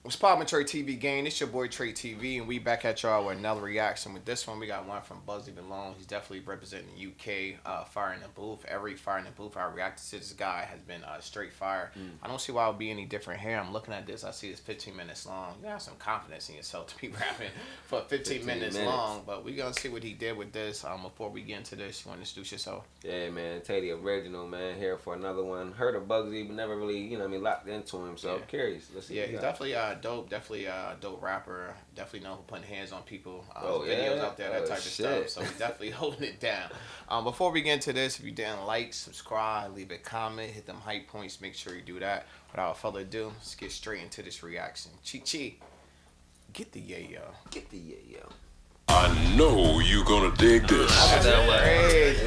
What's poppin', TreTv gang? It's your boy TreTv, and we back at y'all with another reaction. With this one, we got one from Bugzy Malone. He's definitely representing the UK, fire in the booth. Every fire in the booth I reacted to this guy has been straight fire. I don't see why it would be any different here. I'm looking at this. I see it's 15 minutes long. You got some confidence in yourself to be rapping for 15 minutes long. But we gonna see what he did with this. Before we get into this, you want to introduce yourself? Yeah, man. Teddy original, man. Here for another one. Heard of Bugzy, but never really, locked into him. So I'm curious. Let's see. Yeah, he's definitely dope. Definitely a dope rapper. Definitely know putting hands on people. Videos out there, that type of stuff. So he's definitely holding it down. Before we get into this, if you didn't like, subscribe, leave a comment, hit them hype points. Make sure you do that. Without further ado, let's get straight into this reaction. Chi, get the yayo. Get the yayo. I know you gonna dig this. That's crazy.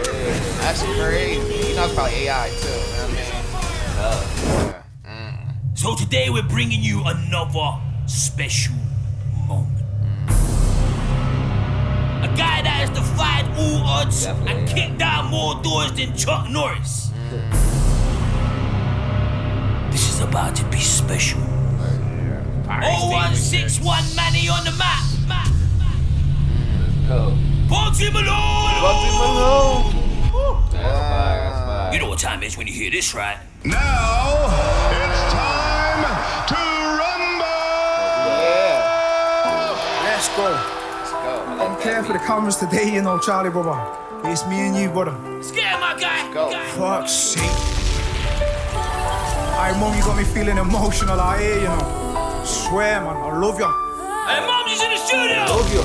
That's crazy. You know it's probably AI too. You know what I mean? So today we're bringing you another special moment. A guy that has defied all odds and kicked down more doors than Chuck Norris. This is about to be special. 0161 Manny on the map. Bugzy Malone! Bugzy Malone! That's fire. You know what time it is when you hear this, right? Now it's time to rumble. Let's go. I'm playing for the cameras today, you know, Charlie, brother. It's me and you, brother. Scare my guy! Go. Fuck's sake. Alright, mom, you got me feeling emotional out here, you know. Swear, man, I love ya. Hey, Mom, he's in the studio! Love you.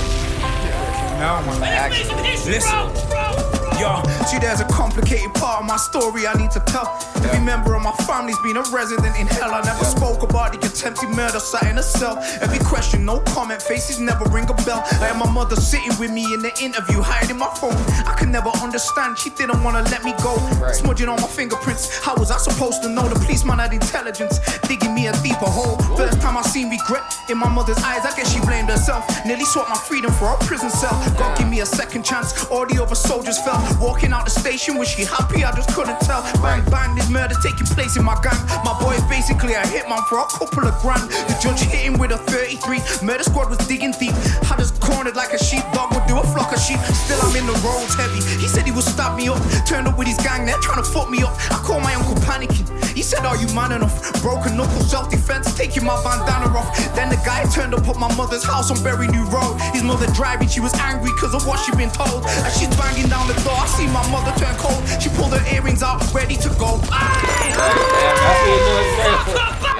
Now, man. Let's make some history, Listen. bro. Yo, see, there's a complicated part of my story I need to tell. Every member of my family's been a resident in hell. I never spoke about the attempted murder sat in a cell. Every question, no comment, faces never ring a bell. I had my mother sitting with me in the interview, hiding my phone. I could never understand, she didn't want to let me go. Smudging on my fingerprints, how was I supposed to know? The policeman had intelligence, digging me a deeper hole. First time I seen regret in my mother's eyes, I guess she blamed herself. Nearly swapped my freedom for a prison cell. God give me a second chance, all the other soldiers fell. Walking out the station, was she happy? I just couldn't tell. Bang, bang, this murder taking place in my gang. My boy is basically a hitman for a couple of grand. The judge hit him with a 33. Murder squad was digging deep. Had us cornered like a sheepdog would do a flock of sheep. Still, I'm in the roads heavy. He said he would stab me up. Turned up with his gang, they're trying to fuck me up. I called my uncle panicking. He said, are you man enough? Broken knuckle, self-defense, taking my bandana off. Then the guy turned up at my mother's house on Berry New Road. His mother driving, she was angry because of what she'd been told. As she's banging down the door, I see my mother turn cold. She pulled her earrings out, ready to go.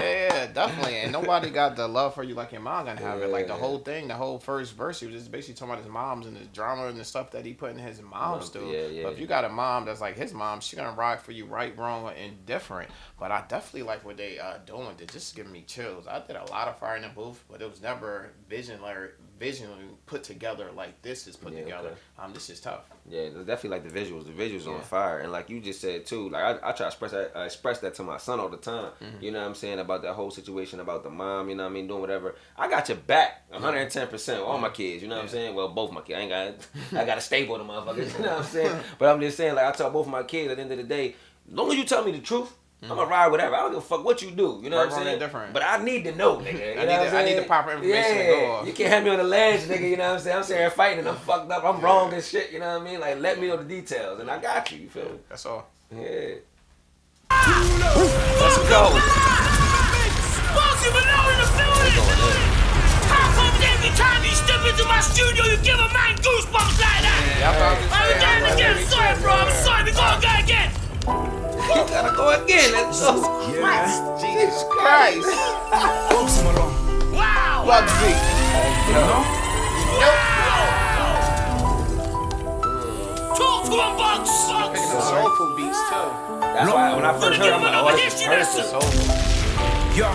Yeah, definitely. And nobody got the love for you like your mom gonna have it. Like the whole thing, the whole first verse, he was just basically talking about his mom's and his drama and the stuff that he put in his mom's too. But if you got a mom that's like his mom, she gonna ride for you right, wrong, or indifferent. But I definitely like what they doing. They're just giving me chills. I did a lot of fire in the booth, but it was never visually put together like this is put together. This is tough. Yeah, it's definitely like the visuals. The visuals on fire, and like you just said too. Like I try to express that to my son all the time. You know what I'm saying, about that whole situation about the mom. You know what I mean, doing whatever. I got your back, 110%. All my kids. You know what I'm saying. Well, both my kids. I got a stable of motherfuckers. You know what I'm saying. But I'm just saying, like I tell both my kids at the end of the day, as long as you tell me the truth, I'm gonna ride whatever. I don't give a fuck what you do. You know what I'm saying? Different. But I need to know, nigga. I need the proper information to go off. You can't have me on the ledge, nigga. You know what I'm saying? I'm sitting here fighting and I'm fucked up. I'm wrong and shit. You know what I mean? Like, let me know the details, and I got you. You feel me? That's all. Yeah. Let's go. Bugzy Malone in the building! How come every time you step into my studio, you give a man goosebumps like that? I'm down again. Sorry, bro. I'm sorry. We gotta go again. You gotta go again. Let's go. Jesus Christ. Bugzy Malone. Wow! Bugzy. Talk to him, Bugs! Picking some soulful beats too. That's why when I first heard it, I'm like, oh, this is perfect. Yo,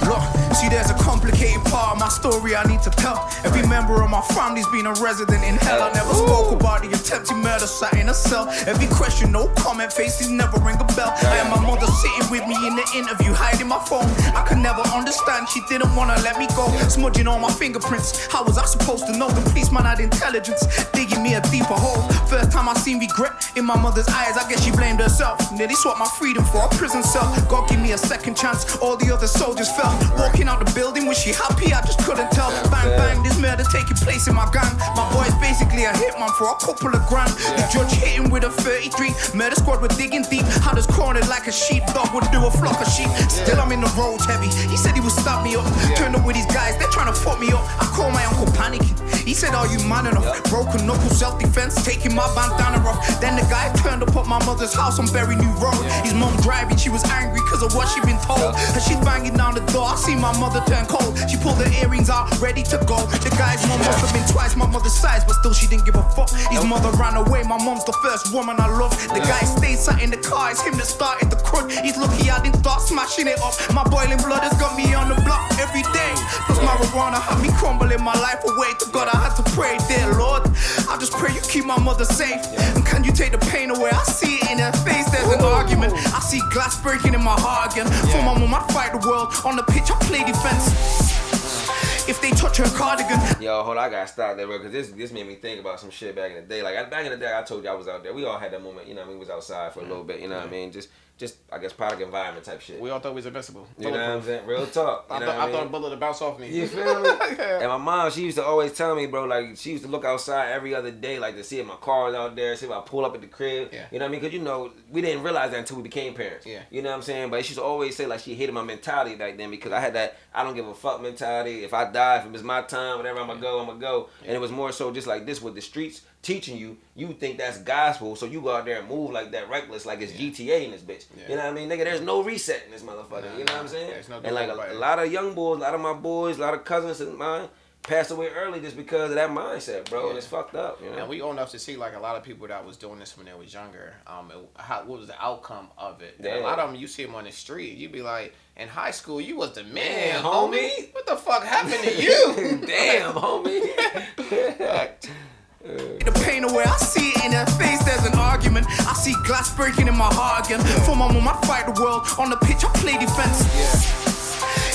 look, see, there's a complicated part of my story I need to tell. Every member of my family's been a resident in hell. I never spoke about the attempted murder sat in a cell. Every question, no comment, faces never ring a bell. I had my mother sitting with me in the interview, hiding my phone. I could never understand, she didn't want to let me go. Smudging on my fingerprints, how was I supposed to know? The policeman had intelligence, digging me a deeper hole. First time I seen regret in my mother's eyes, I guess she blamed herself. Nearly swapped my freedom for a prison cell. God give me a second chance, all the other soldiers fell. Walking out out the building, was she happy? I just couldn't tell. Bang, bang, this murder taking place in my gang. My boy's basically a hitman for a couple of grand. The judge hit him with a 33. Murder squad were digging deep. Had us cornered like a sheepdog would do a flock of sheep. Still I'm in the roads heavy. He said he would stab me up. Turned up with these guys, they're trying to fuck me up. I call my uncle panicking. He said, are you man enough? Broken knuckle, self-defense, taking my bandana off. Then the guy turned up at my mother's house on Berry New Road. His mom driving, she was angry because of what she'd been told. And she's banging down the door, I see my mother turn cold. She pulled her earrings out, ready to go. The guy's mom must have been twice my mother's size, but still she didn't give a fuck. His mother ran away, my mom's the first woman I love. The guy stayed sat in the car, it's him that started the crud. He's lucky I didn't start smashing it up. My boiling blood has got me on the block every day. Plus marijuana had me crumbling my life away. To God I had to pray, dear Lord, I just pray you keep my mother safe. And can you take the pain away? I see it in her face, there's an argument. I see glass breaking in my heart again. For my mom, I fight the world. On the pitch, I play defense. If they touch her cardigan. Yo, hold on, I gotta stop there, bro, because this made me think about some shit back in the day. Like, back in the day, I told you I was out there. We all had that moment, you know what I mean? We was outside for a little bit, you know what I mean? Just I guess, product environment type shit. We all thought we was invincible. You know what I'm saying? Real talk. I thought a bullet would bounce off me. You feel me? And my mom, she used to always tell me, bro, like, she used to look outside every other day, like, to see if my car was out there, see if I pull up at the crib. Yeah. You know what I mean? Because, you know, we didn't realize that until we became parents. Yeah. You know what I'm saying? But she used to always say, like, she hated my mentality back then because I had that I don't give a fuck mentality. If I die, if it's my time, whatever, I'm going to go. Yeah. And it was more so just like this with the streets teaching you, you think that's gospel, so you go out there and move like that reckless, like it's GTA in this bitch. Yeah. You know what I mean? Nigga, there's no reset in this motherfucker. You know what I'm saying? No, and like a lot of young boys, a lot of my boys, a lot of cousins of mine passed away early just because of that mindset, bro. And it's fucked up. You know? And we old enough to see like a lot of people that was doing this when they was younger. What was the outcome of it? And a lot of them, you see them on the street, you be like, in high school, you was the man, homie. What the fuck happened to you? Damn, homie. The pain away, I see it in her face, there's an argument. I see glass breaking in my heart again. For my mom, I fight the world. On the pitch, I play defense.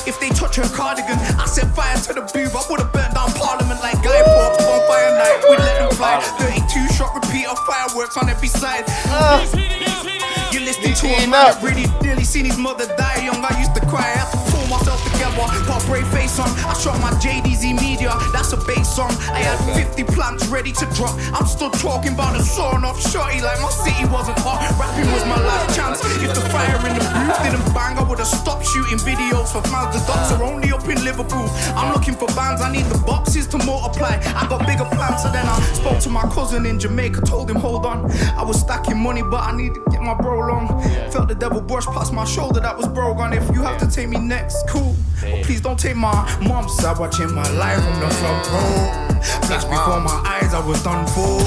If they touch her cardigan, I set fire to the booth. I would've burnt down Parliament like Guy Fawkes. Bonfire night, we'd let them fly. 32 shot repeater, fireworks on every side. You're listening to a man that really nearly seen his mother die young. I used to cry, I had to pull myself together. Put a brave face on. I shot my JDZ Media, that's a bass song. I had 50 plants ready to drop. I'm still talking about a sawing off shotty like my city wasn't hot. Rapping was my last chance. If the fire in the booth didn't bang, I would've stopped shooting videos for fans. The dogs are only up in Liverpool. I'm looking for bands, I need the boxes to multiply. I got bigger plans, so then I spoke to my cousin in Jamaica, told him hold on. I was stacking money, but I need to get my bro long. Felt the devil brush past my shoulder, that was broke on. If you have to take me next, cool. But please don't take my mom's side, watching my life from the front row. Flash before my eyes, I was done for.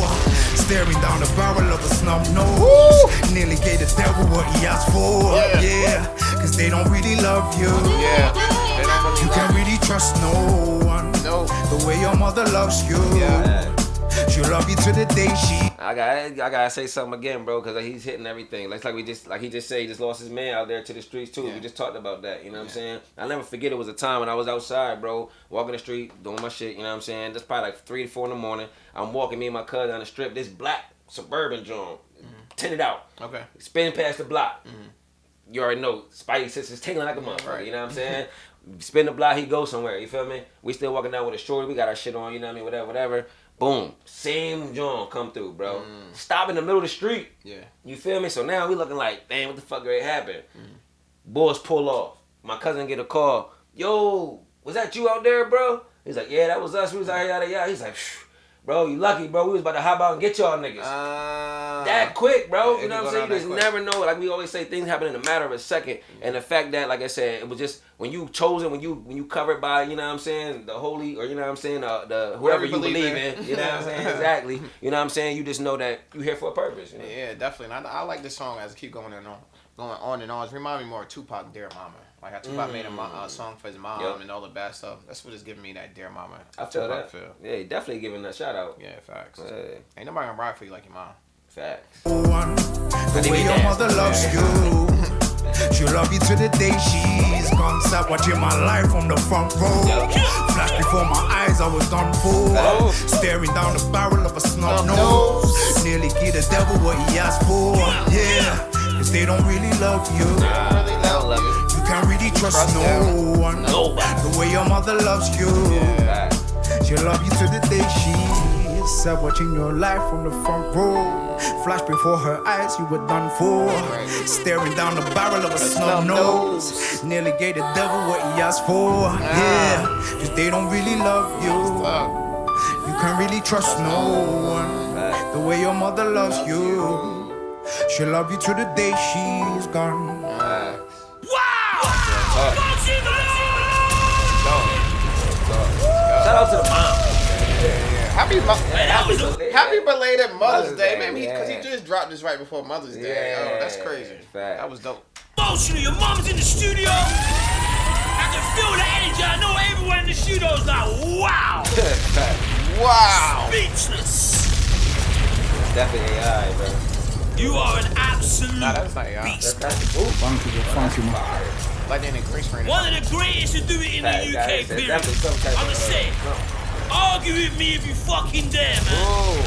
Staring down the barrel of a snub nose. Nearly gave the devil what he asked for. Yeah, cause they don't really love you. Yeah, they don't really you can't really trust no one. No. The way your mother loves you. She'll love you to the day she. I gotta say something again, bro, because he's hitting everything. Like he just said, he just lost his man out there to the streets too. We just talked about that. You know what I'm saying? I'll never forget. It was a time when I was outside, bro, walking the street, doing my shit. You know what I'm saying? That's probably like 3 to 4 in the morning. I'm walking, me and my cousin down the strip. This black suburban joint, tinted out. Okay. Spin past the block. You already know, Spidey senses tingling like a motherfucker. Right. You know what I'm saying? Spin the block, he goes somewhere. You feel me? We still walking down with a shorty. We got our shit on. You know what I mean? Whatever. Boom. Same joint come through, bro. Stop in the middle of the street. Yeah. You feel me? So now we looking like, damn, what the fuck already happened? Boys pull off. My cousin get a call. Yo, was that you out there, bro? He's like, yeah, that was us. We was out here, yada, yada. He's like, bro, you lucky, bro. We was about to hop out and get y'all niggas. That quick, bro. You know what I'm saying? You just never know. Like we always say, things happen in a matter of a second. And the fact that, like I said, it was just when you chosen, when you covered by, you know what I'm saying, the holy, or you know what I'm saying, the whoever you believe in. You know what I'm saying? Exactly. You know what I'm saying? You just know that you here for a purpose. You know? Yeah, definitely. And I like this song as it keep going on and on. It reminds me more of Tupac, Dear Mama. Like how Tupac made a song for his mom and all the bad stuff. That's what it's giving me, that Dear Mama. I feel that. Yeah, definitely giving that shout out. Yeah, facts. Ain't nobody gonna ride for you like your mom. Facts. The way your mother loves you, she'll love you to the day she's gone. Stop watching my life from the front row. Flash before my eyes, I was done for. Staring down the barrel of a snub nose. Nearly give the devil what he asked for. Yeah, cause they don't really love you. They don't love you. You can't really trust no one. The way your mother loves you, she'll love you to the day she's sad, watching your life from the front row. Flash before her eyes, you were done for. Staring down the barrel of a snub nose. Nearly gave the devil what he asked for. Yeah, cause they don't really love you. You can't really trust no one. The way your mother loves you, she'll love you to the day she's gone. Shout out to the mom. Happy belated Mother's Day, man. Because he just dropped this right before Mother's Day. Oh, that's crazy. That was dope. Emotional, your mom's in the studio. I can feel the energy. I know everyone in the studio is like, wow. Wow. Speechless. Definitely AI, bro. You are an absolute that's not AI. beast. Funky, man. Like in the green screen. One of the greatest to do it in the UK, period. I'm gonna say, argue with me if you fucking dare, man. Ooh.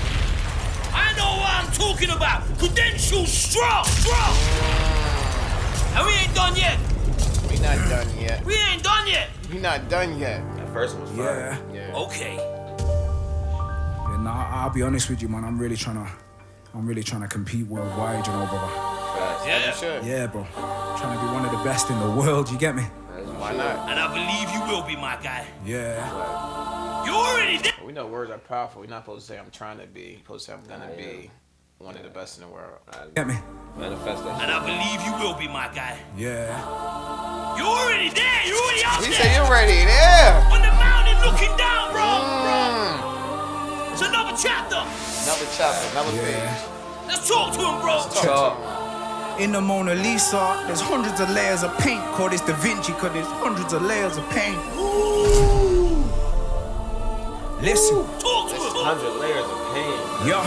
I know what I'm talking about. Credentials strong. And we ain't done yet. We not done yet. We ain't done yet. We not done yet. That first one was fire. Yeah. Okay. Yeah, nah, I'll be honest with you, man. I'm really trying to compete worldwide, you know, brother. Yeah. You should. Yeah, bro. Trying to be one of the best in the world, you get me? Why not? And I believe you will be, my guy. Yeah. You already did. We know words are powerful. We're not supposed to say I'm trying to be. We're supposed to say I'm gonna be one of the best in the world. Get me? Manifest that. And I believe you will be, my guy. Yeah. You already there. You already out We there. say you're ready there. On the mountain looking down, bro. It's another chapter. Another chapter, another page. Let's talk to him, bro. In the Mona Lisa, there's hundreds of layers of paint. Call this Da Vinci, cause there's hundreds of layers of paint. Listen. Talk to him. 100 layers of pain. Yo.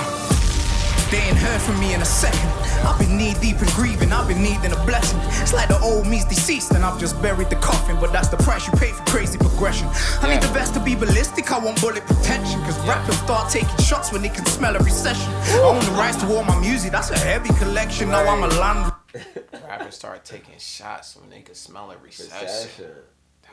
They ain't heard from me in a second. I've been knee deep in grieving, I've been needing a blessing. It's like the old me's deceased and I've just buried the coffin. But that's the price you pay for crazy progression. I need the best to be ballistic, I want bullet protection. Cause rappers start taking shots when they can smell a recession. I own the rights to all my music, that's a heavy collection. Now I'm a landlord. Rappers start taking shots when they could smell a recession.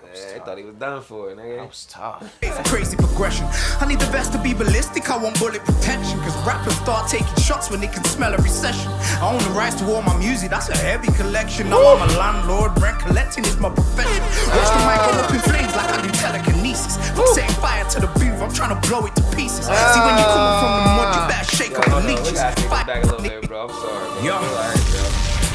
I thought he was done for it, nigga. That was tough. Crazy progression. I need the best to be ballistic, I want bullet protection. Cause rappers start taking shots when they can smell a recession. I own the rights to all my music, that's a heavy collection. Now I'm a landlord, rent collecting is my profession. Watch the mic go up in flames like I do telekinesis. I'm setting fire to the booth, I'm trying to blow it to pieces. See when you coming from the mud, you better shake up the leeches. We gotta take this back a little bit, bro. I'm sorry, bro. Yo.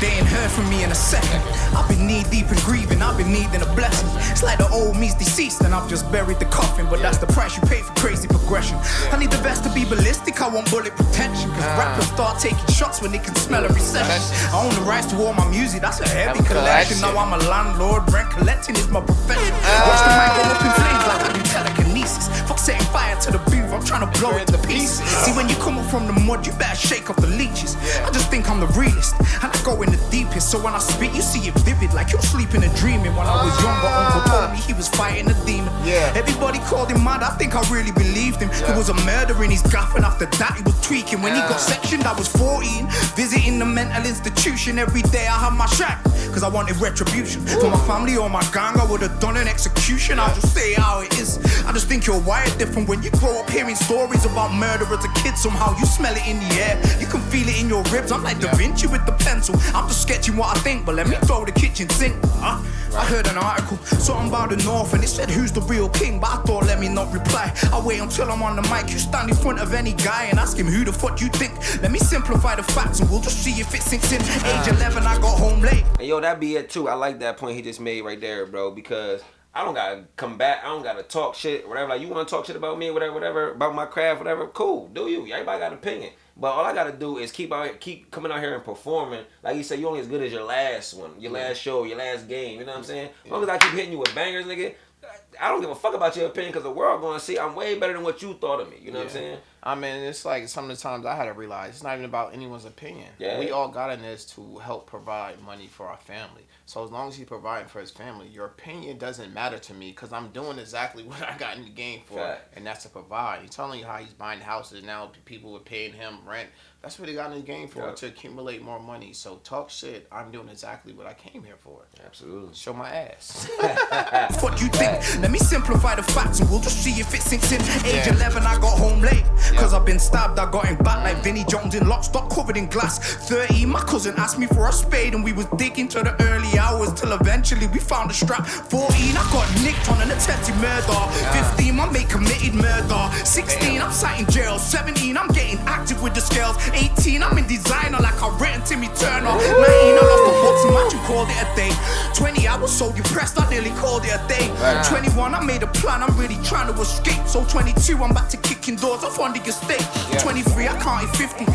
They ain't heard from me in a second. I've been knee deep in grieving, I've been needing a blessing. It's like the old me's deceased and I've just buried the coffin. But that's the price you pay for crazy progression. I need the best to be ballistic, I want bullet protection. Cause rappers start taking shots when they can smell a recession. I own the rights to all my music, that's a heavy collection. Now I'm a landlord, rent collecting is my profession. Watch the mic go up in flames like I do telekinesis. Fuck setting fire to the booth, I'm trying to blow it to pieces. See when you come up from the mud, you better shake off the leeches. I just think I'm the realest, and I go in the deepest. So when I spit, you see it vivid, like you're sleeping and dreaming. When I was younger, Uncle told me he was fighting a demon. Everybody called him mad, I think I really believed him. He was a murderer in his gaff, and after that he was tweaking. When he got sectioned, I was 14, visiting the mental institution. Every day I had my shack, cause I wanted retribution. For my family or my gang, I would've done an execution. I'll just say how it is. I just think you're wired different when you grow up hearing stories about murder as a kid. Somehow you smell it in the air, you can feel it in your ribs. I'm like Da Vinci with the pencil, I'm just sketching what I think, but let me throw the kitchen sink. I heard an article, something about the North, and it said who's the real king, but I thought let me not reply. I wait until I'm on the mic, you stand in front of any guy and ask him who the fuck you think. Let me simplify the facts and we'll just see if it sinks in. Age 11, I got home late. And yo, that be it too. I like that point he just made right there, bro, because I don't gotta come back. I don't gotta talk shit, whatever. Like, you wanna talk shit about me, whatever, about my craft, whatever, cool, do you. Everybody got an opinion. But all I gotta do is keep coming out here and performing. Like you said, you only as good as your last one, your last show, your last game. You know what I'm saying? As long as I keep hitting you with bangers, nigga, I don't give a fuck about your opinion because the world going to see I'm way better than what you thought of me. You know what I'm saying? I mean, it's like some of the times I had to realize it's not even about anyone's opinion. Yeah. We all got in this to help provide money for our family. So as long as he's providing for his family, your opinion doesn't matter to me because I'm doing exactly what I got in the game for, and that's to provide. He's telling you how he's buying houses now. People are paying him rent. That's what he got in the game for, to accumulate more money. So talk shit. I'm doing exactly what I came here for. Absolutely. Show my ass. What you think? Let me simplify the facts and we'll just see if it sinks in. Age 11, I got home late. Cause I've been stabbed, I got him back like Vinnie Jones in Lock Stock covered in glass. 30, my cousin asked me for a spade and we was digging to the early hours till eventually we found a strap. 14, I got nicked on an attempted murder. 15, my mate committed murder. 16, I'm sat in jail. 17, I'm getting active with the scales. 18, I'm in designer like I written Timmy Turner. 19, I lost the boxing match and called it a day. 20, I was so depressed I nearly called it a day. 21, I made a plan, I'm really trying to escape. So 22, I'm back to kicking doors off on the estate. 23, I can't hit 50.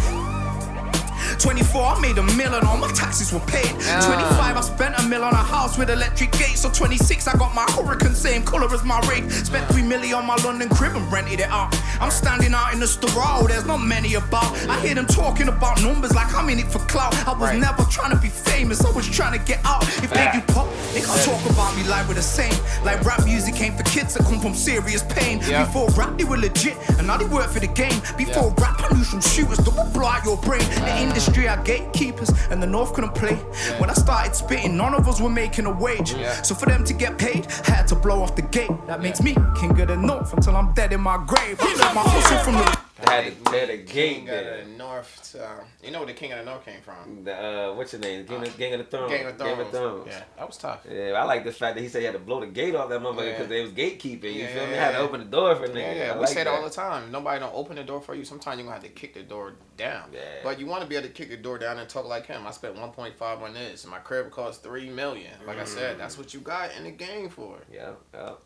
24, I made $1 million, all my taxes were paid. 25, I spent $1 million on a house with electric gates. So 26, I got my Hurricane, same colour as my rig. Spent $3 million on my London crib and rented it out. I'm standing out in the Storaro, there's not many about. I hear them talking about numbers like I'm in it for clout. I was never trying to be famous, I was trying to get out. If they do pop, they can't talk about me like we're the same. Like rap music came for kids that come from serious pain. Before rap, they were legit, and now they work for the game. Before rap, I knew some shooters that would blow out your brain. The industry are gatekeepers, and the North couldn't play. When I started spitting, none of us were making a wage. So for them to get paid, I had to blow off the gate. That makes me king of the North until I'm dead in my grave. I let my hustle from the... Had the gate there. The North. You know where the King of the North came from? What's your name? Gang of the Thrones. Game of Thrones. Yeah, that was tough. Yeah, I like the fact that he said he had to blow the gate off that motherfucker because they was gatekeeping. You feel me? Had to open the door for niggas. Yeah, we say that all the time. If nobody don't open the door for you, sometimes you're gonna have to kick the door down. Yeah. But you want to be able to kick the door down and talk like him. I spent 1.5 on this, and my crib cost $3 million. Like I said, that's what you got in the game for. Yeah.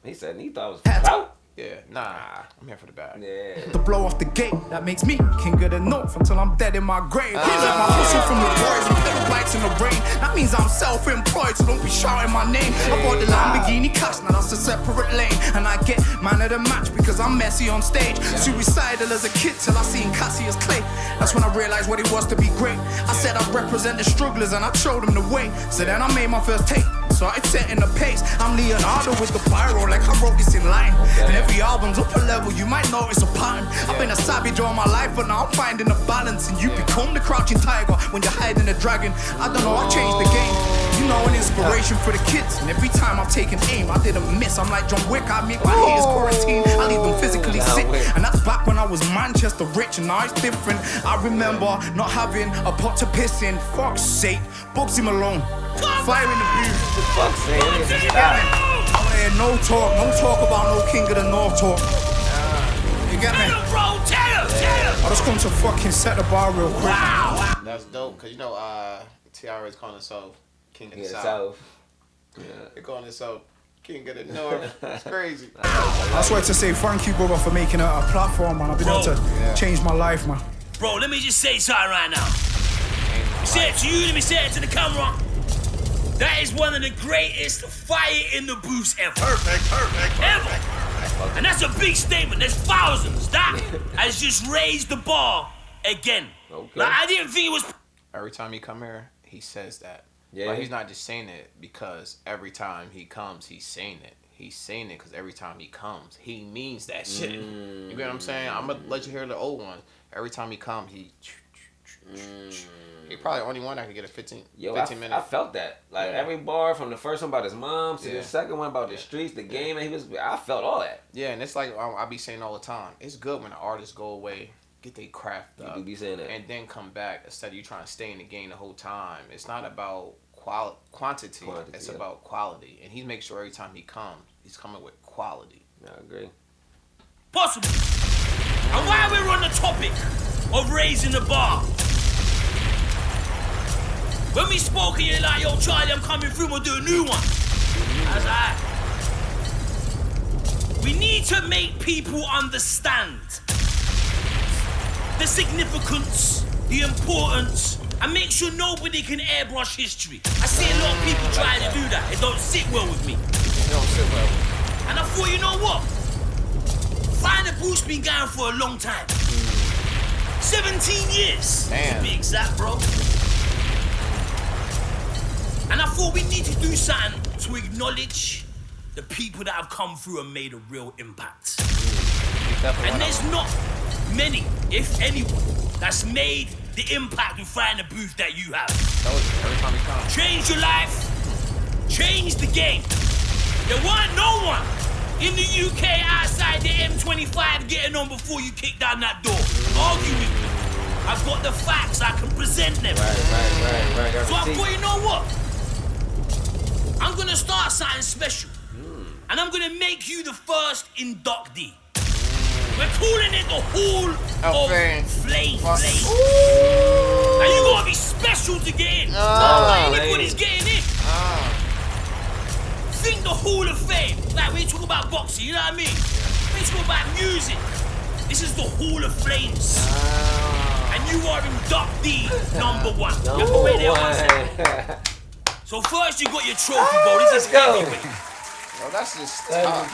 He said he thought it was out. Yeah, nah, I'm here for the bag. Yeah. To blow off the gate, that makes me king of the North until I'm dead in my grave. I let my hustle from the boys and pedal bikes in the rain. That means I'm self-employed, so don't be shouting my name. I bought the Lamborghini cash, now that's a separate lane. And I get man of the match because I'm messy on stage. Suicidal as a kid till I seen Cassius Clay. That's when I realized what it was to be great. I said I'd represent the strugglers and I showed them the way. So then I made my first tape, started setting the pace. I'm Leonardo with the pyro, like I wrote this in line. And every album's up a level, you might notice a pattern. I've been a savage all my life, but now I'm finding a balance. And you become the crouching tiger when you're hiding the dragon. I don't know, I changed the game. You know, an inspiration for the kids. And every time I'm taking aim, I didn't miss. I'm like John Wick, I make my haters quarantine. I leave them physically sick. And that's back when I was Manchester rich, and now it's different. I remember not having a pot to piss in. Fuck's sake, Bugzy Malone, fire in the booth. Fuck's sake, stop. No talk about no King of the North talk. You get me? I just come to fucking set the bar real quick. Wow. That's dope, cause you know T.I. is calling himself King of the South. Yeah. They're calling himself King of the North. It's crazy. I just wanted to say thank you, brother, for making a platform, man. I've been able to change my life, man. Bro, let me just say something right now. Say it to you, let me say it to the camera. That is one of the greatest fire in the booths ever. Perfect. Ever. And that's a big statement. There's thousands. That has just raised the bar again. Okay. Like, I didn't think it was... Every time he come here, he says that. Yeah. But he's not just saying it because every time he comes, he's saying it. He's saying it because every time he comes, he means that shit. You get what I'm saying? I'm going to let you hear the old ones. Every time he comes, he probably the only one that could get a 15 minutes. I felt that. Like every bar from the first one about his mom to the second one about the streets, the game, and I felt all that. Yeah, and it's like I be saying all the time. It's good when the artists go away, get their craft up, you be saying that, and then come back instead of you trying to stay in the game the whole time. It's not about quantity. It's about quality. And he makes sure every time he comes, he's coming with quality. I agree. Possible. And while we're on the topic of raising the bar, when we spoke and you're like, yo, Charlie, I'm coming through, we'll do a new one. I was like, we need to make people understand the significance, the importance, and make sure nobody can airbrush history. I see a lot of people trying to do that. It don't sit well with me. It don't sit well with me. And I thought Bruce been going for a long time. 17 years. Damn. To be exact, bro. And I thought we need to do something to acknowledge the people that have come through and made a real impact. And there's not many, if anyone, that's made the impact with finding the booth that you have. Every time he comes. Change your life, change the game. There weren't no one in the UK outside the M25 getting on before you kick down that door. Argue with me. I've got the facts, I can present them. Right. So I thought, you know what? I'm gonna start something special. And I'm gonna make you the first inductee. We're calling it the Hall of Flame. Now you gotta be special to get in. Not anybody's getting in. Think the Hall of Fame. Like we talk about boxing, you know what I mean? We talk about music. This is the Hall of Flames. And you are inductee number 1. You have to wait there 1 second. So first you got your trophy, bro. This is heavyweight. Bro, that's just tough.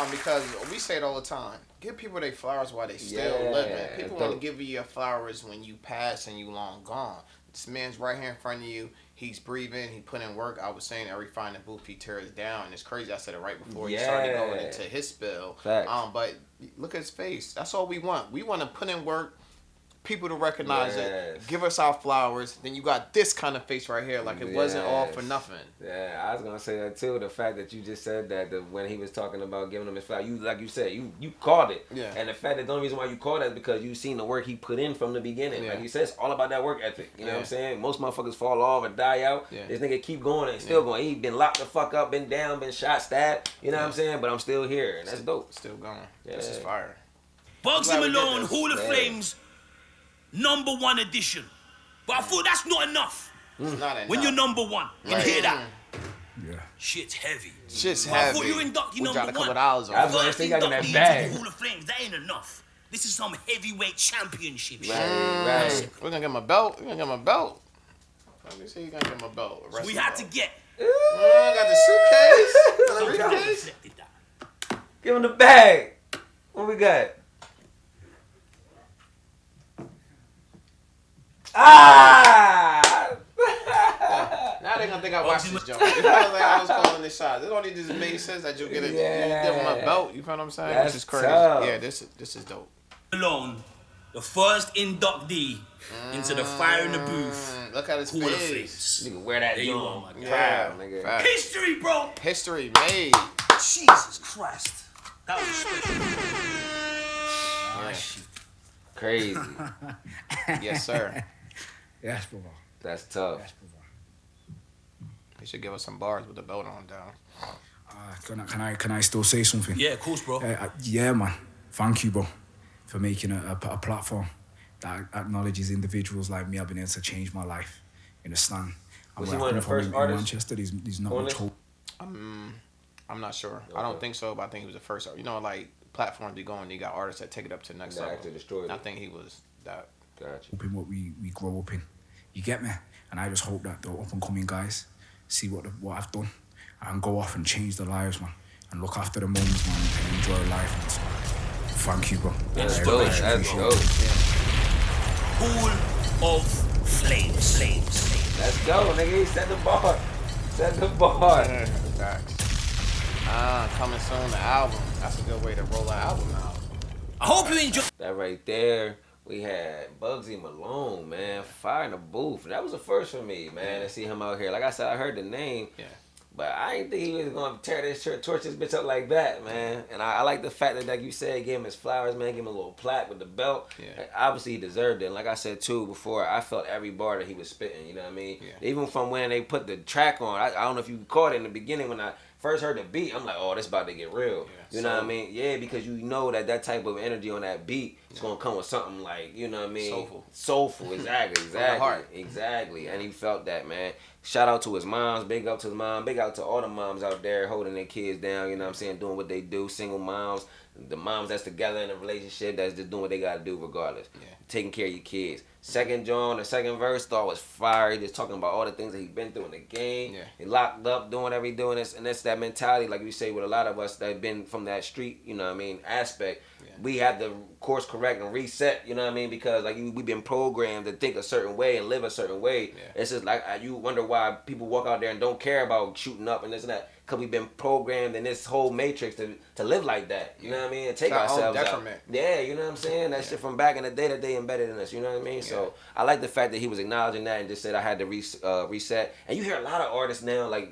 Because we say it all the time. Give people their flowers while they still living. People want to give you your flowers when you pass and you long gone. This man's right here in front of you. He's breathing. He put in work. I was saying every find the booth he tears down. And it's crazy. I said it right before he started going into his spill. But look at his face. That's all we want. We want to put in work. People to recognize it, give us our flowers. Then you got this kind of face right here, like it wasn't all for nothing. Yeah, I was gonna say that too. The fact that you just said that when he was talking about giving him his flowers, you like you said, you called it. Yeah. And the fact that the only reason why you called that is because you seen the work he put in from the beginning. Like you said, it's all about that work ethic. You know what I'm saying? Most motherfuckers fall off or die out. Yeah. This nigga keep going and still going. He been locked the fuck up, been down, been shot, stabbed. You know what I'm saying? But I'm still here, and that's dope. Still going. Yeah. This is fire. Bugzy Malone, Hall of Flames. Number 1 edition. But I thought that's not enough. It's not enough. When you're number 1, you hear that? Yeah. Shit's heavy. Shit's heavy. I thought you inducted number 1. I was gonna say, got in that bag. Hall of Flames, that ain't enough. This is some heavyweight championship shit. Right. We're gonna give him a belt. Let me see, you're gonna give him a belt. So we had to get. Got the suitcase. Give him the bag. What we got? Now they're gonna think I watched this jump. You know what I'm saying? I was calling this shot. This only just made sense that you get it. You give him a belt. You feel what I'm saying? That's This is crazy. tough. Yeah, this is dope. Malone, the first inductee into the Fire in the Booth. Look at his Hall of face. Flames. Nigga, wear that joint. Yeah, nigga. Fact. History, bro. History made. Jesus Christ. That was shit. Crazy. Yes, sir. Yes, brother. That's tough. Yes, brother. They should give us some bars with the belt on down. Can I still say something? Yeah, of course, bro. Yeah, man. Thank you, bro, for making a platform that acknowledges individuals like me. I've been able to change my life in the stand. Was he one of the first artists? Manchester, there's not much hope. I'm not sure. Okay. I don't think so, but I think he was the first. You know, like platforms be going, you got artists that take it up to the next level. I think he was that. Gotcha. In what we grow up in, you get me? And I just hope that the up and coming guys see what I've done and go off and change their lives, man, and look after the moments, man, and enjoy life. And so, thank you, bro. That's dope. That's dope. Hall of Flames. Let's go, nigga. Set the bar. Set the bar. Facts. Coming soon, the album. That's a good way to roll an album out. I hope you enjoy. That right there. We had Bugzy Malone, man, Fire in the Booth. That was the first for me, man, to see him out here. Like I said, I heard the name, but I didn't think he was going to tear this torch this bitch up like that, man. And I like the fact that, like you said, gave him his flowers, man, gave him a little plaque with the belt. Yeah. Like, obviously, he deserved it. And like I said, too, before, I felt every bar that he was spitting, you know what I mean? Yeah. Even from when they put the track on, I don't know if you caught it in the beginning when I first heard the beat, I'm like, oh, this about to get real. Yeah. You know what I mean? Yeah, because you know that type of energy on that beat is going to come with something like, you know what I mean? Soulful, exactly. And he felt that, man. Shout out to his moms, big up to his mom, big out to all the moms out there holding their kids down, you know what I'm saying, doing what they do, single moms, the moms that's together in a relationship that's just doing what they got to do regardless. Yeah. Taking care of your kids. Second the second verse, thought was fire. He just talking about all the things that he been through in the game. Yeah. He locked up, doing whatever he doing. And that's that mentality, like we say with a lot of us that been from that street, you know what I mean, aspect. Yeah. we have to course correct and reset. You know what I mean? Because like we've been programmed to think a certain way and live a certain way. Yeah. It's just like you wonder why people walk out there and don't care about shooting up and this and that. Because we've been programmed in this whole matrix to live like that. You know what I mean? And take ourselves out. Yeah, you know what I'm saying? That shit from back in the day that they embedded in us. You know what I mean? Yeah. So I like the fact that he was acknowledging that and just said I had to reset. And you hear a lot of artists now, like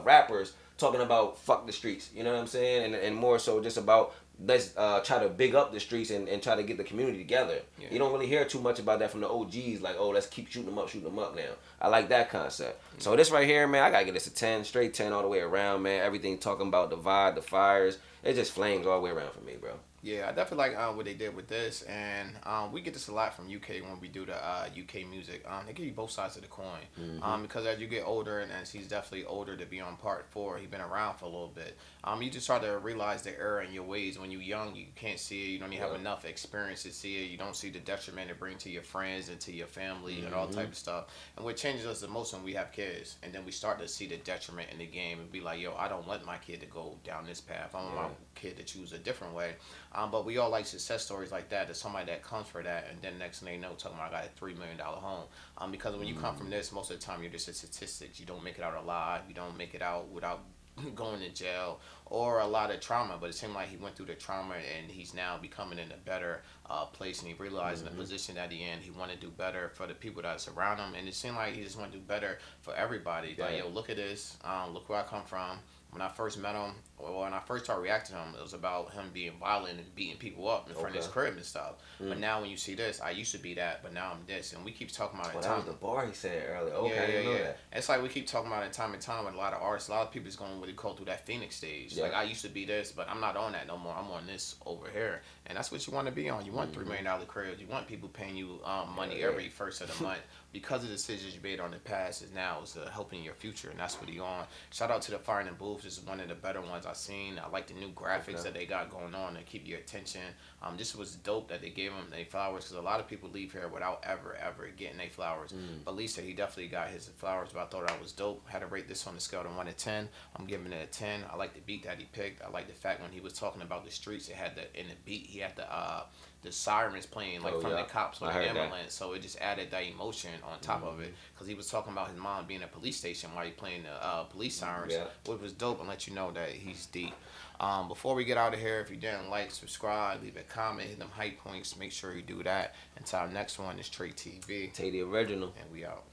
rappers, talking about fuck the streets. You know what I'm saying? And more so just about let's try to big up the streets and try to get the community together. Yeah. You don't really hear too much about that from the OGs, like, oh, let's keep shooting them up now. I like that concept. Yeah. So this right here, man, I gotta get this a 10, straight 10 all the way around, man. Everything talking about the vibe, the fires, it just flames all the way around for me, bro. Yeah, I definitely like what they did with this, and we get this a lot from UK when we do the UK music. They give you both sides of the coin, because as you get older, and as he's definitely older to be on part 4, he's been around for a little bit. You just start to realize the error in your ways. When you're young, you can't see it. You don't even have enough experience to see it. You don't see the detriment it brings to your friends and to your family and all type of stuff. And what changes us the most when we have kids, and then we start to see the detriment in the game and be like, yo, I don't want my kid to go down this path. I want my kid to choose a different way. But we all like success stories like that. There's somebody that comes for that, and then next thing they know, talking about I got a $3 million home. Because when you come from this, most of the time you're just a statistics. You don't make it out alive. You don't make it out without going to jail or a lot of trauma. But it seemed like he went through the trauma, and he's now becoming in a better place, and he realized in the position that he in, he want to do better for the people that surround him, and it seemed like he just want to do better for everybody. Like, yo, look at this. Look where I come from. When I first met him, or when I first started reacting to him, it was about him being violent and beating people up in front of his crib and stuff. But now when you see this, I used to be that, but now I'm this. And we keep talking about it. That was the bar he said earlier. Okay, yeah. It's like we keep talking about it time and time with a lot of artists. A lot of people is going what they call through that Phoenix stage. Yeah. Like, I used to be this, but I'm not on that no more. I'm on this over here. And that's what you want to be on. You want $3 million cribs. You want people paying you money every first of the month. Because of the decisions you made on the past, is now is helping your future, and that's what he on. Shout out to the Fire in the Booth. This is one of the better ones I've seen. I like the new graphics that they got going on to keep your attention. This was dope that they gave him their flowers, because a lot of people leave here without ever getting their flowers. But Lisa, he definitely got his flowers, but I thought that was dope. Had to rate this on the scale of 1 to 10. I'm giving it a 10. I like the beat that he picked. I like the fact when he was talking about the streets, it had in the beat, he had the sirens playing from the cops with the ambulance, so it just added that emotion on top of it, because he was talking about his mom being at a police station while he playing the police sirens, which was dope, and let you know that he's deep. Before we get out of here, if you didn't like, subscribe, leave a comment, hit them hype points, make sure you do that. Until our next one is TreTv. Tay the original. And we out.